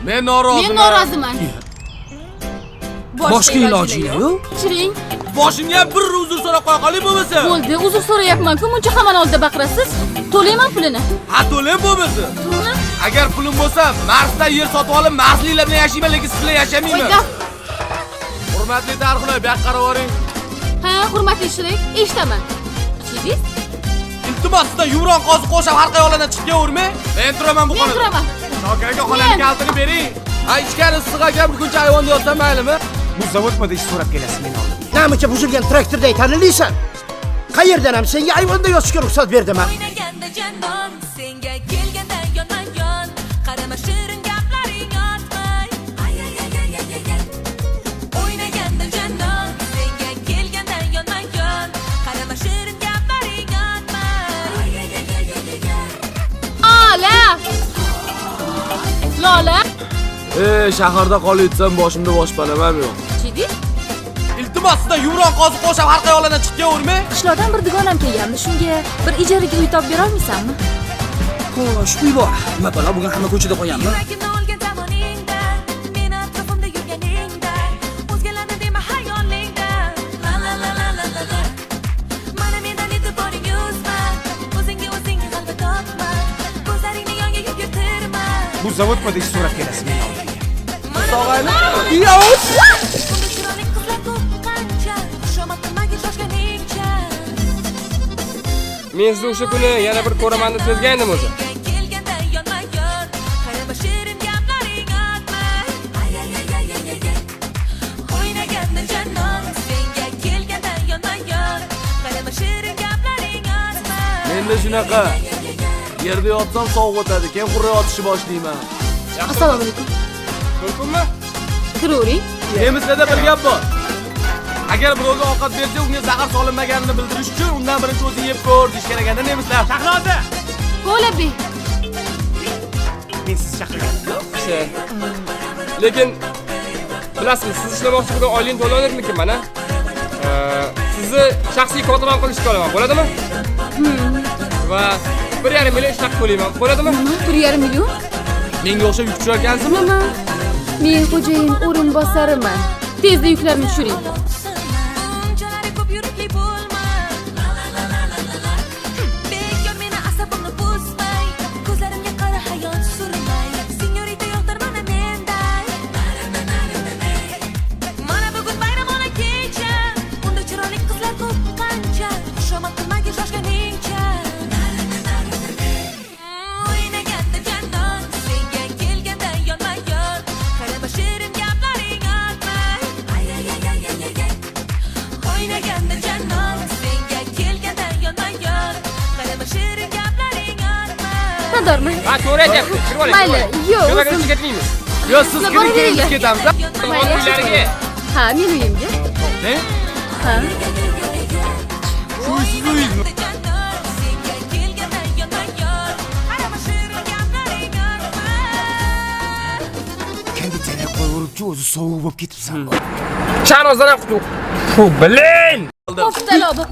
Men noroziman. Men noroziman. Boshqa iloji yo'q. Chiring. Boshimga ham bir uzr so'rab qo'ya qoling bo'lmasa. Bo'ldi, uzr so'rayapman-ku, muncha hamon oldida baqirasiz. To'layman pulini. Ha, to'lang bo'lmasa. Agar pulim bo'lsa, Marsda yer sotib olib, Marsliklar bilan yashayman, lekin siz bilan yashamayman. Qo'yda. Hurmatli tarixlar, bu yoqqa qarab oling. Ha, hurmatli Shirik, eshitaman. Chidis? Iltimos, sizdan yumron qozi qo'shib har qayoqlardan chiqavermay. Men turaman bu Men xonada. turaman. Shokirga xonani kalitini bering. Ha, ichkari issiq ekan, buguncha ayvonda yotsam maylimi? Bu zavodmada ish so'rab kelasiz men oldimga. Namicha buzilgan traktorday tanilaysan. Qayerdan ham senga ayvonda yotishga ruxsat berdim-a? O'ynaganda janon, senga kelganda yonma-yon, qarama shirin gaplaring yotmay. Ay ay ay ay ay ay. O'ynaganda janon, senga kelganda yonma-yon, qarama shirin gaplaring yotmay. Ay ay ay ay ay. Ola! Lola! Shaharda qolyapsam, boshimda boshpanam ham yo'q. Chidis? Iltimos, sizdan yumron qozi qo'shib har qayoqlardan chiqavermay. Qishloqdan bir dugonam kelgandi. Shunga bir ijaraga uy topib bera olmaysanmi? Xo'sh, uy bor. Nima bo'la, bugun hamma ko'chada qo'yammi? Yuragimni olgan zamoningda, meni atrofimda yurganingda, o'zgalarni dema xayolingda. La la la la la la la. Mana mendan e'tiboring yuzma, o'zingga o'zing g'alaba topma, ko'zlaringni yonga yugurtirma. Bu zavodmada ish so'rab kelasiz men oldimga. Sog'ayli. Bunda chiroyli qizlar ko'p qancha, xushomad qilmagin shoshganingcha. Men sizni o'sha kuni yana bir ko'raman deb sezgandim o'zi. Kelganda yonma-yon, qarama shirin gaplaring yotmay. Ay ay ay ay ay ay. O'ynaganda janon, senga kelganda yonma-yon, qarama shirin gaplaring yotmay. Menda shunaqa. Yerda yotsam sovuq o'tadi, keyin qurra yotishni boshlayman. Assalomu alaykum. Mumkinmi? Kiravering. Nemislarda bir gap bor. Agar birovga ovqat bersa, unga zahar solinmaganini bildirish uchun undan birinchi o'zing yeb ko'r deyish kerak ekan nemislar. Shahnoza, Bo'labi. men sizni chaqirgandim. Lekin bilasizmi, siz ishlamoqchi bo'lgan oylik to'lanirmikin mana? Sizni shaxsiy kotibam qilishga olaman, bo'ladimi? Va 1,5 million ishlab to'layman, bo'ladimi? Nima? 1,5 million? Menga o'xshab yuk tushirgansizmi? Nima? Men xo'jayin o'rinbosariman. Tezda yuklarni tushiring. Unchalar ko'p yurikli bo'lma. Bekor meni asabimni buzmay, ko'zlarimga qara hayot surmay. Senyorita yo'qdir mana menday. Mana bugun bayram ona kecha, unda chiroyli qizlar ko'p qancha, xushomad qilmagin shoshganingcha. O'ynaganda janon, senga kelganda yonma-yon, qarama shirin gaplaring yotmay. Ay ay ay ay ay ay. O'ynaganda janon, senga kelganda yonma-yon, qarama shirin gaplaring yotmay. Tadormi? Ha, to'g'ri aytyapti. Kirib oling. Mayli, yo'q. Yo'q, o'zim ketmaymiz. Yo, siz kiring, keyin biz ketamiz. Mayli. Uylariga. Ha, men uyimga. Ne? Ha. Shu siz uyingizmi? Janon, senga kelganda yonma-yon, qarama shirin gaplaring yotmay. Konditsioner qo'yib o'zi sovuq bo'lib ketibsan. Chanozdan ham qutuq. Bilin! Qo'ftalo bo'lib